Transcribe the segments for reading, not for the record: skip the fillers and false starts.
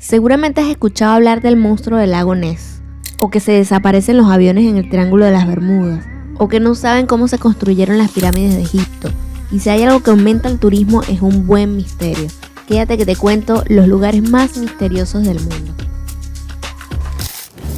Seguramente has escuchado hablar del monstruo del lago Ness, o que se desaparecen los aviones en el Triángulo de las Bermudas, o que no saben cómo se construyeron las pirámides de Egipto. Y si hay algo que aumenta el turismo es un buen misterio. Quédate que te cuento los lugares más misteriosos del mundo.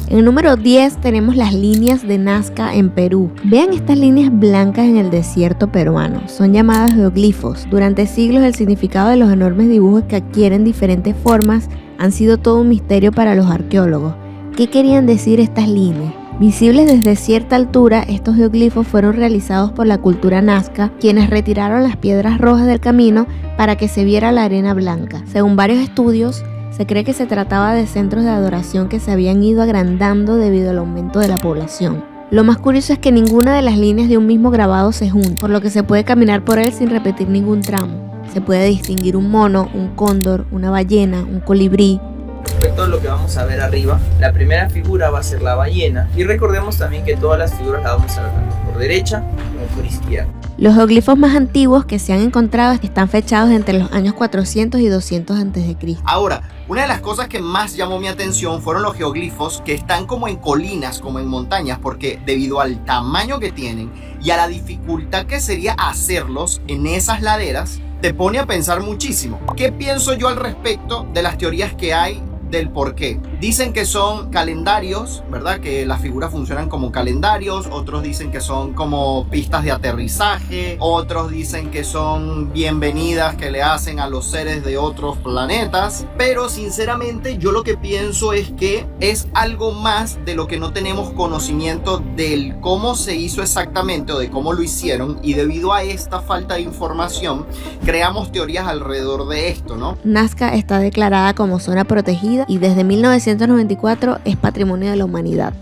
En el número 10 tenemos las líneas de Nazca en Perú. Vean estas líneas blancas en el desierto peruano. Son llamadas geoglifos. Durante siglos el significado de los enormes dibujos que adquieren diferentes formas han sido todo un misterio para los arqueólogos. ¿Qué querían decir estas líneas? Visibles desde cierta altura, estos geoglifos fueron realizados por la cultura Nazca, quienes retiraron las piedras rojas del camino para que se viera la arena blanca. Según varios estudios, se cree que se trataba de centros de adoración que se habían ido agrandando debido al aumento de la población. Lo más curioso es que ninguna de las líneas de un mismo grabado se junta, por lo que se puede caminar por él sin repetir ningún tramo. Se puede distinguir un mono, un cóndor, una ballena, un colibrí. Respecto a lo que vamos a ver arriba, la primera figura va a ser la ballena, y recordemos también que todas las figuras las vamos a ver tanto por derecha como por izquierda. Los geoglifos más antiguos que se han encontrado están fechados entre los años 400 y 200 a.C. Ahora, una de las cosas que más llamó mi atención fueron los geoglifos que están como en colinas, como en montañas, porque debido al tamaño que tienen y a la dificultad que sería hacerlos en esas laderas, te pone a pensar muchísimo. ¿Qué pienso yo al respecto de las teorías que hay del por qué? Dicen que son calendarios, ¿verdad? Que las figuras funcionan como calendarios. Otros dicen que son como pistas de aterrizaje. Otros dicen que son bienvenidas que le hacen a los seres de otros planetas. Pero sinceramente yo lo que pienso es que es algo más de lo que no tenemos conocimiento del cómo se hizo exactamente o de cómo lo hicieron. Y debido a esta falta de información, creamos teorías alrededor de esto, ¿no? Nazca está declarada como zona protegida y desde 1994 es Patrimonio de la Humanidad.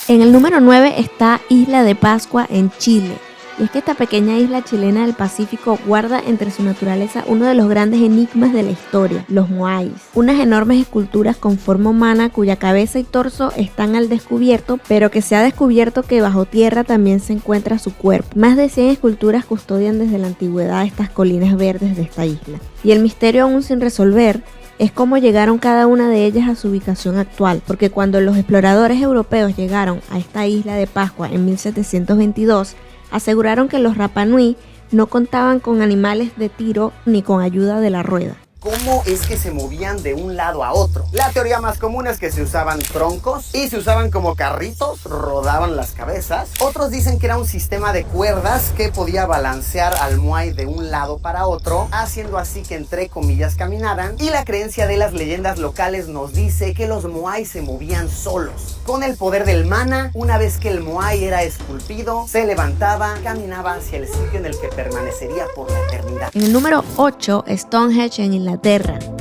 En el número 9 está Isla de Pascua en Chile. Y es que esta pequeña isla chilena del Pacífico guarda entre su naturaleza uno de los grandes enigmas de la historia, los moais. Unas enormes esculturas con forma humana cuya cabeza y torso están al descubierto, pero que se ha descubierto que bajo tierra también se encuentra su cuerpo. Más de 100 esculturas custodian desde la antigüedad estas colinas verdes de esta isla. Y el misterio aún sin resolver es cómo llegaron cada una de ellas a su ubicación actual, porque cuando los exploradores europeos llegaron a esta isla de Pascua en 1722, aseguraron que los Rapa Nui no contaban con animales de tiro ni con ayuda de la rueda. ¿Cómo es que se movían de un lado a otro? La teoría más común es que se usaban troncos y se usaban como carritos, rodaban las cabezas. Otros dicen que era un sistema de cuerdas que podía balancear al moai de un lado para otro, haciendo así que entre comillas caminaran. Y la creencia de las leyendas locales nos dice que los moai se movían solos. Con el poder del mana, una vez que el moai era esculpido, se levantaba, caminaba hacia el sitio en el que permanecería por la eternidad. En el número 8, Stonehenge en Inglaterra.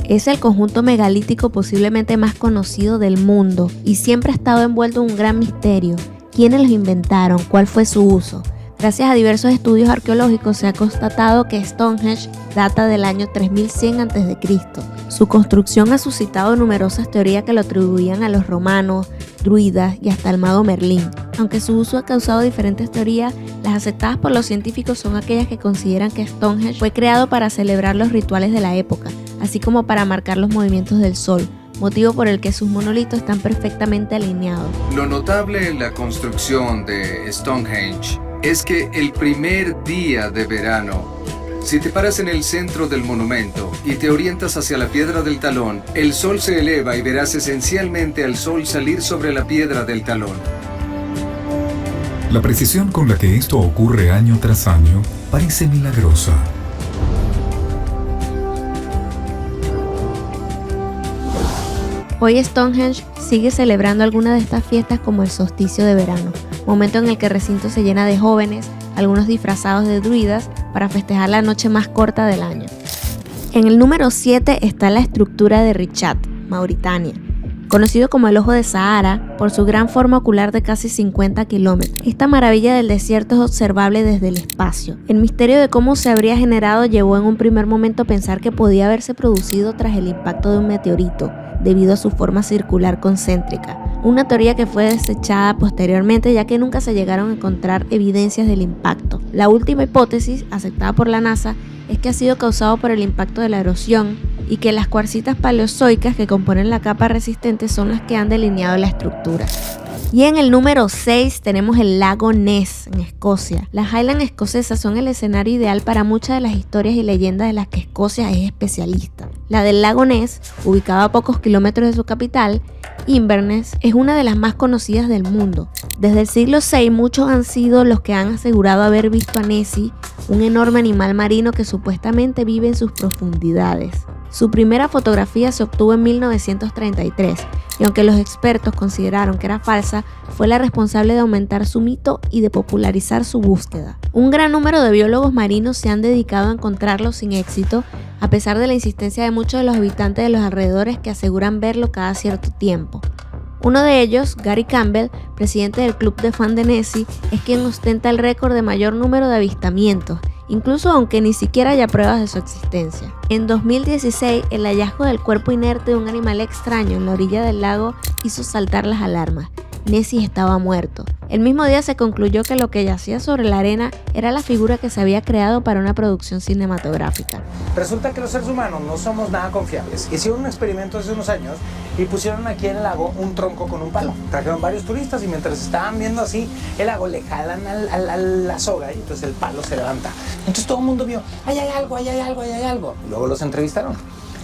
Es el conjunto megalítico posiblemente más conocido del mundo y siempre ha estado envuelto en un gran misterio. ¿Quiénes los inventaron? ¿Cuál fue su uso? Gracias a diversos estudios arqueológicos se ha constatado que Stonehenge data del año 3100 a.C. Su construcción ha suscitado numerosas teorías que lo atribuían a los romanos, druidas y hasta al mago Merlín. Aunque su uso ha causado diferentes teorías, las aceptadas por los científicos son aquellas que consideran que Stonehenge fue creado para celebrar los rituales de la época, así como para marcar los movimientos del sol, motivo por el que sus monolitos están perfectamente alineados. Lo notable en la construcción de Stonehenge es que el primer día de verano, si te paras en el centro del monumento y te orientas hacia la piedra del talón, el sol se eleva y verás esencialmente al sol salir sobre la piedra del talón. La precisión con la que esto ocurre año tras año parece milagrosa. Hoy Stonehenge sigue celebrando algunas de estas fiestas como el solsticio de verano, momento en el que el recinto se llena de jóvenes, algunos disfrazados de druidas, para festejar la noche más corta del año. En el número 7 está la estructura de Richat, Mauritania, conocido como el Ojo de Sahara por su gran forma ocular de casi 50 kilómetros. Esta maravilla del desierto es observable desde el espacio. El misterio de cómo se habría generado llevó en un primer momento a pensar que podía haberse producido tras el impacto de un meteorito, debido a su forma circular concéntrica. Una teoría que fue desechada posteriormente ya que nunca se llegaron a encontrar evidencias del impacto. La última hipótesis, aceptada por la NASA, es que ha sido causado por el impacto de la erosión y que las cuarcitas paleozoicas que componen la capa resistente son las que han delineado la estructura. Y en el número 6 tenemos el lago Ness en Escocia. Las Highlands escocesas son el escenario ideal para muchas de las historias y leyendas de las que Escocia es especialista. La del lago Ness, ubicado a pocos kilómetros de su capital, Inverness, es una de las más conocidas del mundo. Desde el siglo VI muchos han sido los que han asegurado haber visto a Nessie, un enorme animal marino que supuestamente vive en sus profundidades. Su primera fotografía se obtuvo en 1933 y aunque los expertos consideraron que era falsa, fue la responsable de aumentar su mito y de popularizar su búsqueda. Un gran número de biólogos marinos se han dedicado a encontrarlo sin éxito, a pesar de la insistencia de muchos de los habitantes de los alrededores que aseguran verlo cada cierto tiempo. Uno de ellos, Gary Campbell, presidente del club de fan de Nessie, es quien ostenta el récord de mayor número de avistamientos, incluso aunque ni siquiera haya pruebas de su existencia. En 2016, el hallazgo del cuerpo inerte de un animal extraño en la orilla del lago hizo saltar las alarmas. Nessie estaba muerto. El mismo día se concluyó que lo que yacía sobre la arena era la figura que se había creado para una producción cinematográfica. Resulta que los seres humanos no somos nada confiables. Hicieron un experimento hace unos años y pusieron aquí en el lago un tronco con un palo. Trajeron varios turistas y mientras estaban viendo así el lago le jalan a la soga y entonces el palo se levanta. Entonces todo el mundo vio, ahí hay algo, ahí hay algo, ahí hay algo. Y luego los entrevistaron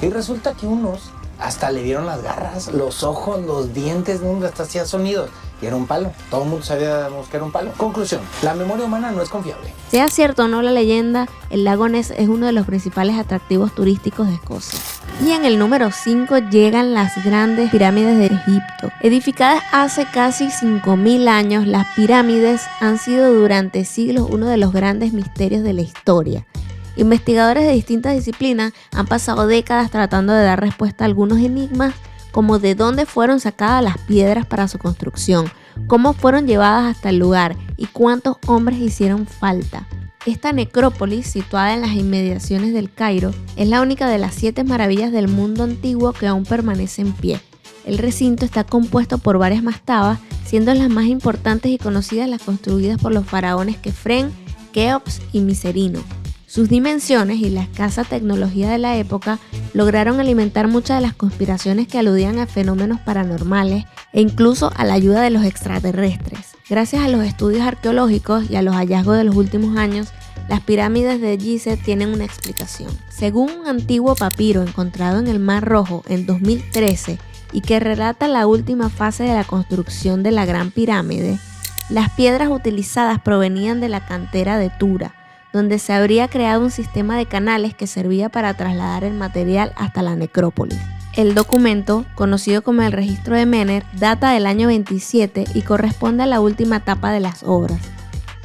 y resulta que unos hasta le vieron las garras, los ojos, los dientes, hasta hacía sonidos. Y era un palo. Todo el mundo sabíamos que era un palo. Conclusión, la memoria humana no es confiable. Sea cierto o no la leyenda, el lago Ness es uno de los principales atractivos turísticos de Escocia. Y en el número 5 llegan las grandes pirámides de Egipto. Edificadas hace casi 5.000 años, las pirámides han sido durante siglos uno de los grandes misterios de la historia. Investigadores de distintas disciplinas han pasado décadas tratando de dar respuesta a algunos enigmas, como de dónde fueron sacadas las piedras para su construcción, cómo fueron llevadas hasta el lugar y cuántos hombres hicieron falta. Esta necrópolis, situada en las inmediaciones del Cairo, es la única de las 7 maravillas del mundo antiguo que aún permanece en pie. El recinto está compuesto por varias mastabas, siendo las más importantes y conocidas las construidas por los faraones Kefren, Keops y Miserino. Sus dimensiones y la escasa tecnología de la época lograron alimentar muchas de las conspiraciones que aludían a fenómenos paranormales e incluso a la ayuda de los extraterrestres. Gracias a los estudios arqueológicos y a los hallazgos de los últimos años, las pirámides de Gizeh tienen una explicación. Según un antiguo papiro encontrado en el Mar Rojo en 2013 y que relata la última fase de la construcción de la Gran Pirámide, las piedras utilizadas provenían de la cantera de Tura, donde se habría creado un sistema de canales que servía para trasladar el material hasta la necrópolis. El documento, conocido como el Registro de Mener, data del año 27 y corresponde a la última etapa de las obras.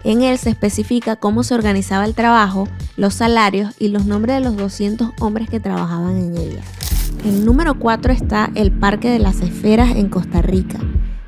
En él se especifica cómo se organizaba el trabajo, los salarios y los nombres de los 200 hombres que trabajaban en ellas. En el número 4 está el Parque de las Esferas en Costa Rica.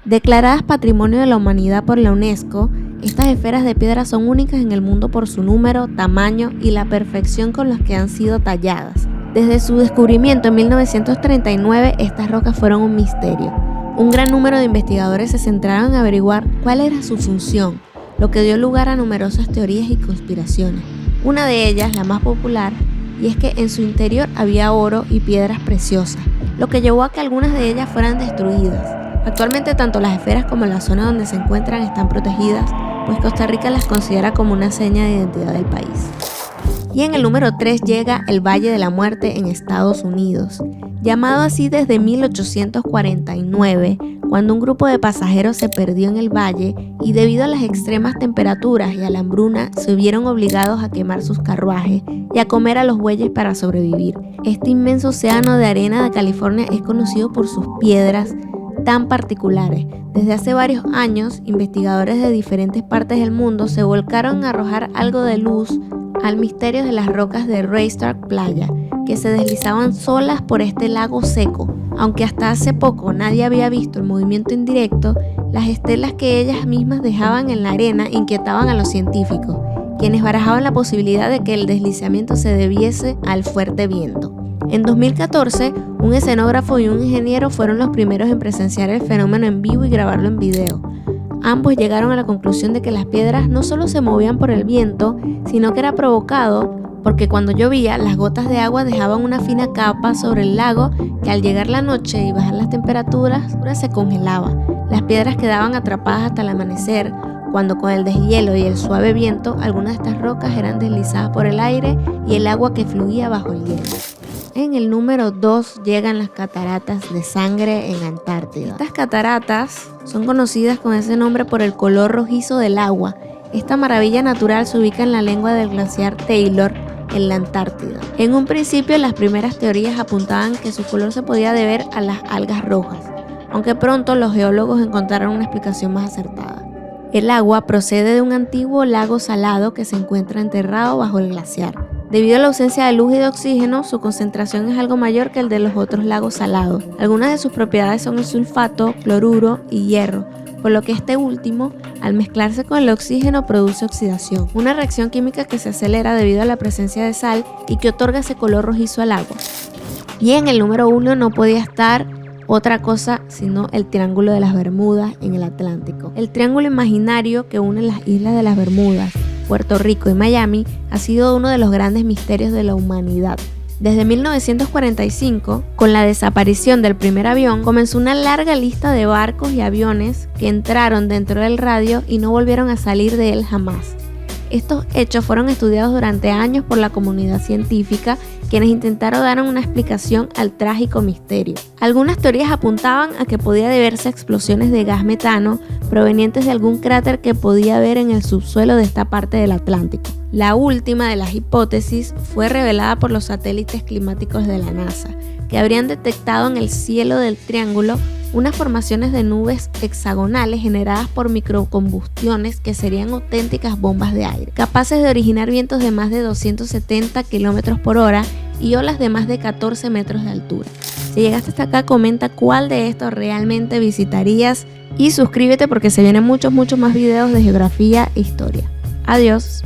Declaradas Patrimonio de la Humanidad por la UNESCO, estas esferas de piedra son únicas en el mundo por su número, tamaño y la perfección con las que han sido talladas. Desde su descubrimiento en 1939, estas rocas fueron un misterio. Un gran número de investigadores se centraron en averiguar cuál era su función, lo que dio lugar a numerosas teorías y conspiraciones. Una de ellas, la más popular, y es que en su interior había oro y piedras preciosas, lo que llevó a que algunas de ellas fueran destruidas. Actualmente tanto las esferas como la zona donde se encuentran están protegidas, pues Costa Rica las considera como una seña de identidad del país. Y en el número 3 llega el Valle de la Muerte en Estados Unidos, llamado así desde 1849, cuando un grupo de pasajeros se perdió en el valle y debido a las extremas temperaturas y a la hambruna se vieron obligados a quemar sus carruajes y a comer a los bueyes para sobrevivir. Este inmenso océano de arena de California es conocido por sus piedras tan particulares. Desde hace varios años, investigadores de diferentes partes del mundo se volcaron a arrojar algo de luz al misterio de las rocas de Racetrack Playa, que se deslizaban solas por este lago seco. Aunque hasta hace poco nadie había visto el movimiento indirecto, las estelas que ellas mismas dejaban en la arena inquietaban a los científicos, quienes barajaban la posibilidad de que el deslizamiento se debiese al fuerte viento. En 2014, un escenógrafo y un ingeniero fueron los primeros en presenciar el fenómeno en vivo y grabarlo en video. Ambos llegaron a la conclusión de que las piedras no solo se movían por el viento, sino que era provocado porque cuando llovía las gotas de agua dejaban una fina capa sobre el lago que al llegar la noche y bajar las temperaturas se congelaba. Las piedras quedaban atrapadas hasta el amanecer, cuando con el deshielo y el suave viento algunas de estas rocas eran deslizadas por el aire y el agua que fluía bajo el hielo. En el número 2 llegan las cataratas de sangre en Antártida. Estas cataratas son conocidas con ese nombre por el color rojizo del agua. Esta maravilla natural se ubica en la lengua del glaciar Taylor, en la Antártida. En un principio, las primeras teorías apuntaban que su color se podía deber a las algas rojas, aunque pronto los geólogos encontraron una explicación más acertada. El agua procede de un antiguo lago salado que se encuentra enterrado bajo el glaciar. Debido a la ausencia de luz y de oxígeno, su concentración es algo mayor que el de los otros lagos salados. Algunas de sus propiedades son el sulfato, cloruro y hierro, por lo que este último, al mezclarse con el oxígeno, produce oxidación, una reacción química que se acelera debido a la presencia de sal y que otorga ese color rojizo al agua. Y en el número 1 no podía estar otra cosa sino el Triángulo de las Bermudas en el Atlántico. El triángulo imaginario que une las islas de las Bermudas, Puerto Rico y Miami ha sido uno de los grandes misterios de la humanidad. Desde 1945, con la desaparición del primer avión, comenzó una larga lista de barcos y aviones que entraron dentro del radio y no volvieron a salir de él jamás. Estos hechos fueron estudiados durante años por la comunidad científica, quienes intentaron dar una explicación al trágico misterio. Algunas teorías apuntaban a que podía deberse a explosiones de gas metano provenientes de algún cráter que podía haber en el subsuelo de esta parte del Atlántico. La última de las hipótesis fue revelada por los satélites climáticos de la NASA, que habrían detectado en el cielo del triángulo unas formaciones de nubes hexagonales generadas por microcombustiones que serían auténticas bombas de aire, capaces de originar vientos de más de 270 km por hora y olas de más de 14 metros de altura. Si llegaste hasta acá, comenta cuál de estos realmente visitarías y suscríbete porque se vienen muchos más videos de geografía e historia. Adiós.